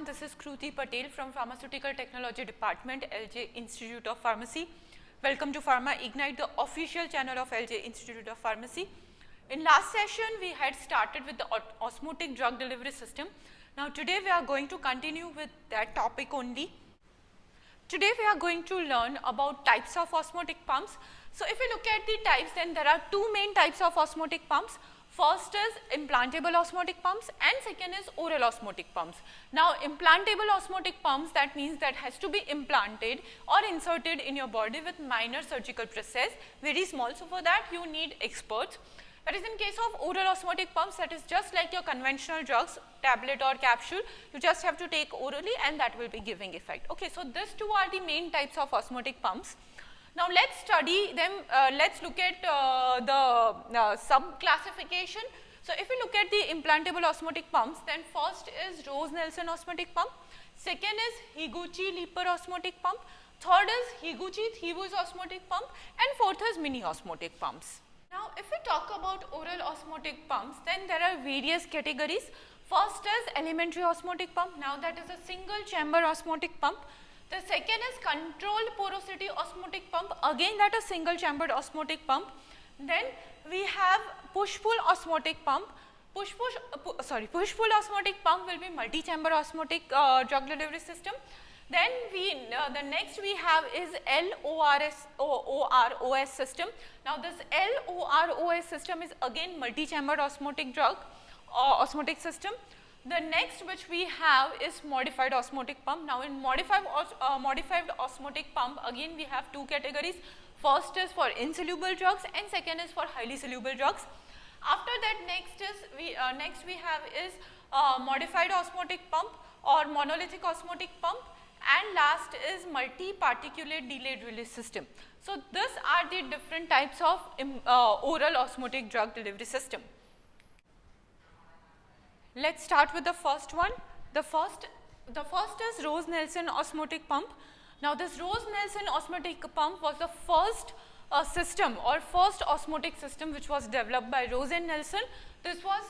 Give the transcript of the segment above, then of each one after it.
everyone, this is Kruti Patel from Pharmaceutical Technology Department, LJ Institute of Pharmacy. Welcome to Pharma Ignite, the official channel of LJ Institute of Pharmacy. In last session, we had started with the osmotic drug delivery system. Now today we are going to continue with that topic only. Today we are going to learn about types of osmotic pumps. So if we look at the types, then there are two main types of osmotic pumps. First is implantable osmotic pumps and second is oral osmotic pumps. Now implantable osmotic pumps, that means that has to be implanted or inserted in your body with minor surgical process, very small. So for that you need experts. Whereas in case of oral osmotic pumps, that is just like your conventional drugs, tablet or capsule, you just have to take orally and that will be giving effect. Okay, so these two are the main types of osmotic pumps. Now let's study them, let's look at the sub-classification. So if we look at the implantable osmotic pumps, then first is Rose-Nelson osmotic pump, second is Higuchi-Leeper osmotic pump, third is Higuchi-Thiebaud osmotic pump, and fourth is mini osmotic pumps. Now if we talk about oral osmotic pumps, then there are various categories. First is elementary osmotic pump, now that is a single chamber osmotic pump. The second is controlled porosity osmotic pump, again that is single chambered osmotic pump. Then we have push-pull osmotic pump. Push-pull osmotic pump will be multi-chamber osmotic drug delivery system. Then the next we have is LOROS system. Now this LOROS system is again multi-chambered osmotic drug osmotic system. The next which we have is modified osmotic pump. Now in modified osmotic pump, again we have two categories. First is for insoluble drugs and second is for highly soluble drugs. After that next we have is modified osmotic pump or monolithic osmotic pump, and last is multi-particulate delayed release system. So these are the different types of oral osmotic drug delivery system. Let's start with the first one. The first is Rose-Nelson osmotic pump. Now this Rose-Nelson osmotic pump was the first system or first osmotic system which was developed by Rose and Nelson. This was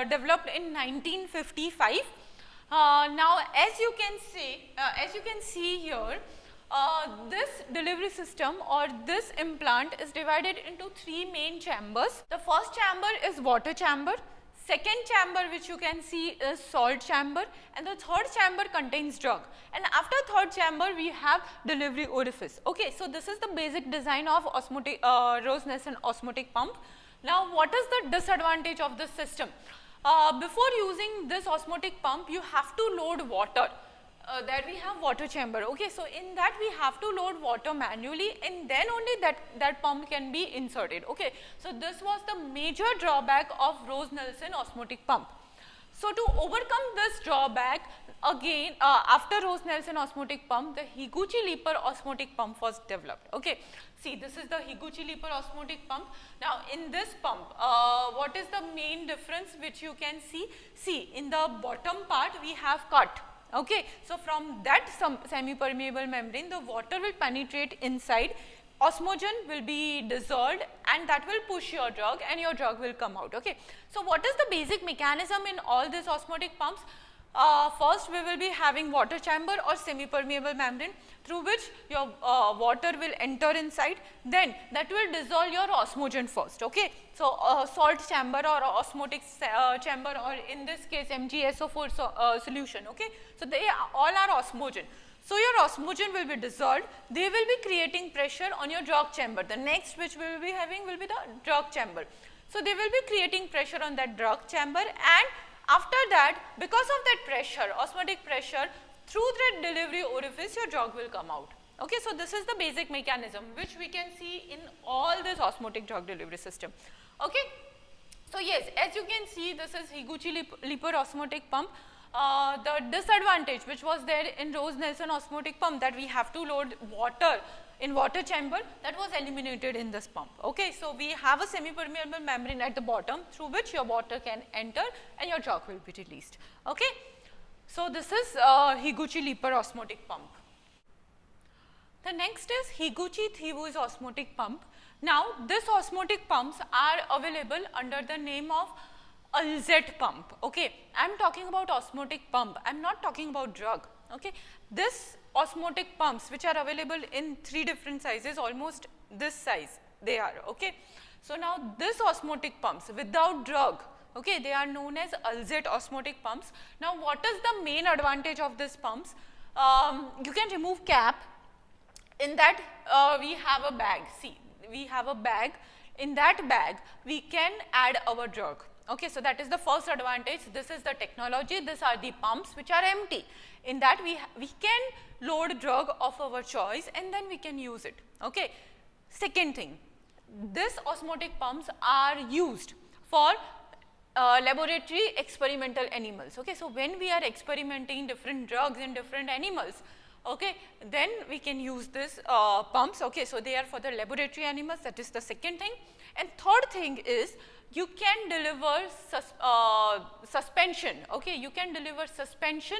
developed in 1955. Now as you can see here, this delivery system or this implant is divided into three main chambers. The first chamber is water chamber. Second chamber which you can see is salt chamber, and the third chamber contains drug, and after third chamber we have delivery orifice. Okay, so this is the basic design of Rose-Nelson osmotic pump. Now what is the disadvantage of this system? Before using this osmotic pump you have to load water. There we have water chamber. Okay, so in that we have to load water manually and then only that pump can be inserted. Okay, so this was the major drawback of Rose-Nelson osmotic pump. So to overcome this drawback, again after Rose-Nelson osmotic pump, the Higuchi-Leeper osmotic pump was developed. Okay, see, this is the Higuchi-Leeper osmotic pump. Now in this pump, what is the main difference which you can see? See, in the bottom part we have cut. Okay, so from that semi-permeable membrane, the water will penetrate inside, osmogen will be dissolved and that will push your drug and your drug will come out. Okay, so what is the basic mechanism in all these osmotic pumps? First we will be having water chamber or semi-permeable membrane through which your water will enter inside, then that will dissolve your osmogen first. Okay, so salt chamber or osmotic chamber, or in this case MgSO4 solution. Okay, so they all are osmogen. So your osmogen will be dissolved, they will be creating pressure on your drug chamber. The next which we will be having will be the drug chamber. So they will be creating pressure on that drug chamber, and after that, because of that pressure, osmotic pressure, through that delivery orifice your drug will come out. Okay, so this is the basic mechanism which we can see in all this osmotic drug delivery system. Okay, so yes, as you can see, this is Higuchi-Leeper osmotic pump. The disadvantage which was there in Rose-Nelson osmotic pump, that we have to load water in water chamber, that was eliminated in this pump. Okay, so we have a semi-permeable membrane at the bottom through which your water can enter and your drug will be released. Okay, so this is Higuchi-Leeper osmotic pump. The next is Higuchi-Thiebaud osmotic pump. Now, these osmotic pumps are available under the name of Ulzet pump. Okay, I'm talking about osmotic pump. I'm not talking about drug. Okay, this osmotic pumps which are available in 3 different sizes, almost this size they are. Okay, so now this osmotic pumps without drug. Okay, they are known as Ulzet osmotic pumps. Now, what is the main advantage of these pumps? You can remove cap. In that we have a bag. See, we have a bag. In that bag, we can add our drug. Okay, so that is the first advantage. This is the technology. These are the pumps which are empty. In that we can load drug of our choice and then we can use it. Okay. Second thing, this osmotic pumps are used for laboratory experimental animals. Okay, so when we are experimenting different drugs in different animals, okay, then we can use this pumps. Okay, so they are for the laboratory animals. That is the second thing. And third thing is you can deliver suspension. Okay, you can deliver suspension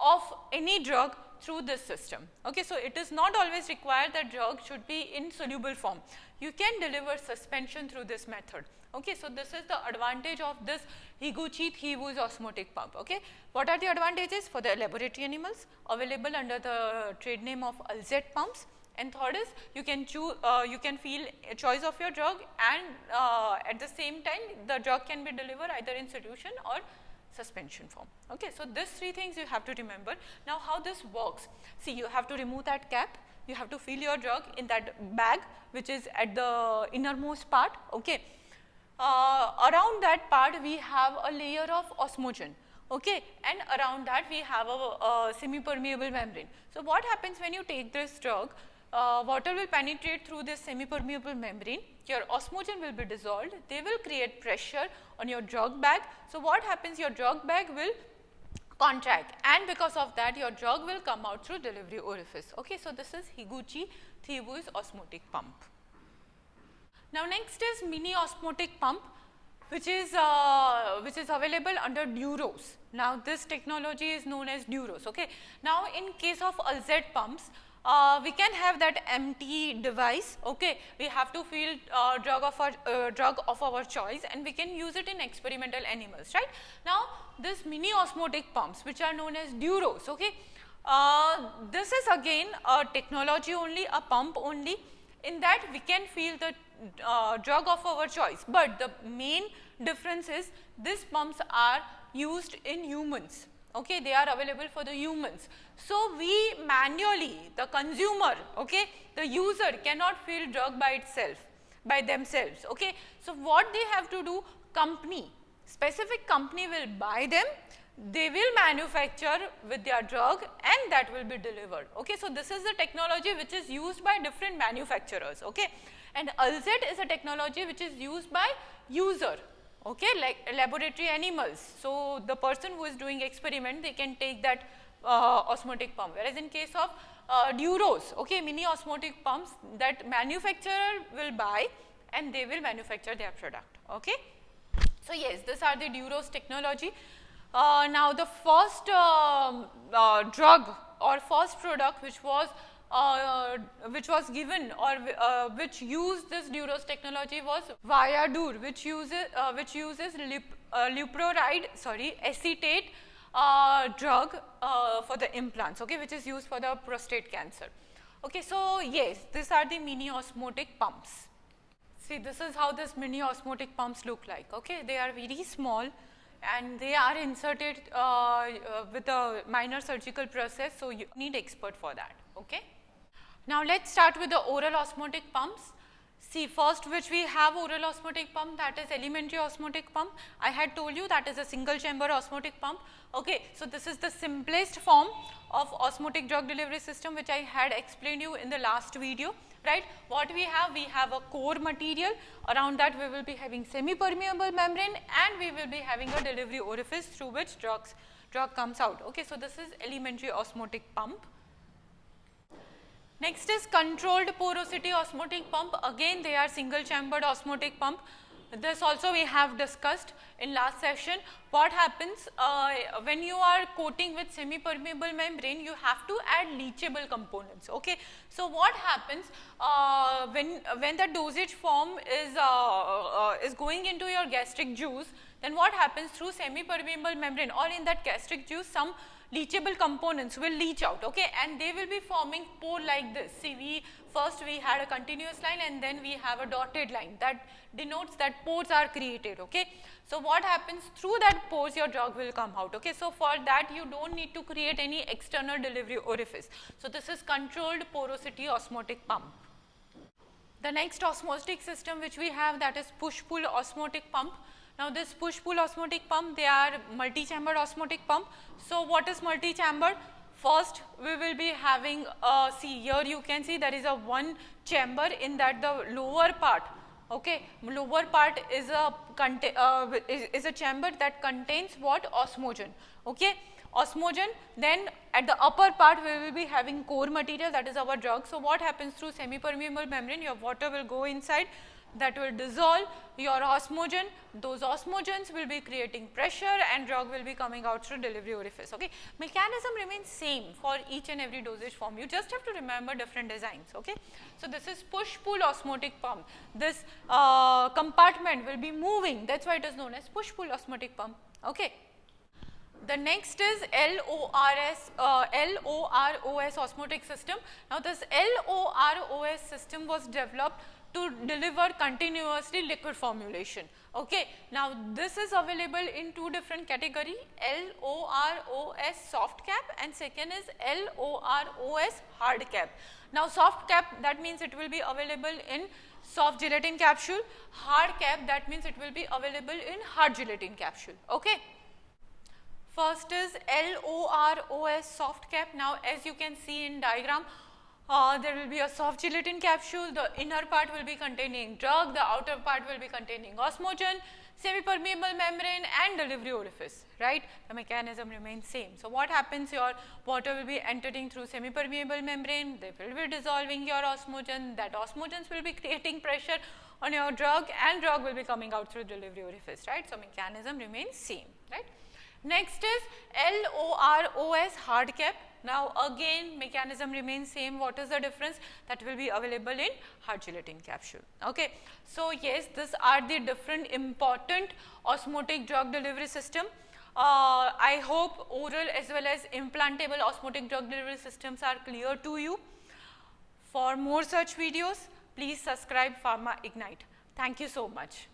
of any drug through this system. Okay, so it is not always required that drug should be in soluble form. You can deliver suspension through this method. Okay, so this is the advantage of this Higuchi Thievu's osmotic pump. Okay, what are the advantages for the laboratory animals? Available under the trade name of Ulzet pumps. And third is you can choose, you can feel a choice of your drug, and at the same time the drug can be delivered either in solution or suspension form. Okay, so these 3 things you have to remember. Now, how this works? See, you have to remove that cap. You have to fill your drug in that bag which is at the innermost part. Okay. Around that part we have a layer of osmogen. Okay, and around that we have a semi-permeable membrane. So, what happens when you take this drug? Water will penetrate through this semi-permeable membrane, your osmogen will be dissolved, they will create pressure on your drug bag. So, what happens? Your drug bag will contract, and because of that your drug will come out through delivery orifice. Okay, so this is Higuchi Thievu's osmotic pump. Now, next is mini osmotic pump, which is available under Duros. Now, this technology is known as Duros. Okay. Now, in case of Ulzet pumps, we can have that empty device. Okay, we have to fill drug of our choice, and we can use it in experimental animals, right? Now, this mini osmotic pumps, which are known as Duros. Okay, this is again a technology only, a pump only. In that we can fill the drug of our choice, but the main difference is these pumps are used in humans. Okay, they are available for the humans. So, we manually, the consumer, okay, the user cannot fill drug by itself, by themselves. Okay. So, what they have to do, specific company will buy them, they will manufacture with their drug, and that will be delivered. Okay. So, this is the technology which is used by different manufacturers. Okay. And Ulzet is a technology which is used by user. Okay, like laboratory animals. So, the person who is doing experiment, they can take that osmotic pump, whereas in case of Duros, okay, mini osmotic pumps, that manufacturer will buy and they will manufacture their product. Okay. So, yes, these are the Duros technology. Now, the first drug or first product which was given or which used this Duros technology was Viadur, which uses acetate drug for the implants, okay, which is used for the prostate cancer. Okay, so yes, these are the mini osmotic pumps. See, this is how this mini osmotic pumps look like. Okay, they are very small and they are inserted with a minor surgical process, so you need expert for that. Okay. Now, let us start with the oral osmotic pumps. See, first which we have oral osmotic pump, that is elementary osmotic pump. I had told you that is a single chamber osmotic pump. Okay. So, this is the simplest form of osmotic drug delivery system which I had explained you in the last video, right. What we have a core material, around that we will be having semi-permeable membrane, and we will be having a delivery orifice through which drug comes out. Okay. So, this is elementary osmotic pump. Next is controlled porosity osmotic pump. Again, they are single chambered osmotic pump. This also we have discussed in last session. What happens when you are coating with semi-permeable membrane, you have to add leachable components. Okay. So, what happens when the dosage form is going into your gastric juice, then what happens through semi-permeable membrane or in that gastric juice, some leachable components will leach out, okay, and they will be forming pore like this. See, first we had a continuous line and then we have a dotted line that denotes that pores are created, okay. So what happens through that pores, your drug will come out, okay. So for that you don't need to create any external delivery orifice. So this is controlled porosity osmotic pump. The next osmotic system which we have, that is push-pull osmotic pump. Now this push-pull osmotic pump, they are multi-chambered osmotic pump. So what is multi-chamber? First we will be having, see here you can see there is a one chamber in that the lower part, okay, lower part is a chamber that contains what? Osmogen, okay, osmogen. Then at the upper part we will be having core material, that is our drug. So what happens through semi-permeable membrane, your water will go inside, that will dissolve your osmogen, those osmogens will be creating pressure and drug will be coming out through delivery orifice, okay. Mechanism remains same for each and every dosage form, you just have to remember different designs, okay. So this is push-pull osmotic pump, this compartment will be moving, that is why it is known as push-pull osmotic pump, okay. The next is LOROS osmotic system. Now this LOROS system was developed to deliver continuously liquid formulation, okay. Now this is available in two different category, LOROS soft cap and second is LOROS hard cap. Now soft cap, that means it will be available in soft gelatin capsule, hard cap, that means it will be available in hard gelatin capsule, okay. First is LOROS soft cap. Now as you can see in diagram, there will be a soft gelatin capsule, the inner part will be containing drug, the outer part will be containing osmogen, semi-permeable membrane and delivery orifice, right. The mechanism remains same. So what happens, your water will be entering through semi-permeable membrane, they will be dissolving your osmogen, that osmogens will be creating pressure on your drug and drug will be coming out through delivery orifice, right. So mechanism remains same, right. Next is LOROS hard cap. Now again mechanism remains same. What is the difference? That will be available in hard gelatin capsule, okay. So yes, these are the different important osmotic drug delivery system. I hope oral as well as implantable osmotic drug delivery systems are clear to you. For more such videos, please subscribe Pharma Ignite. Thank you so much.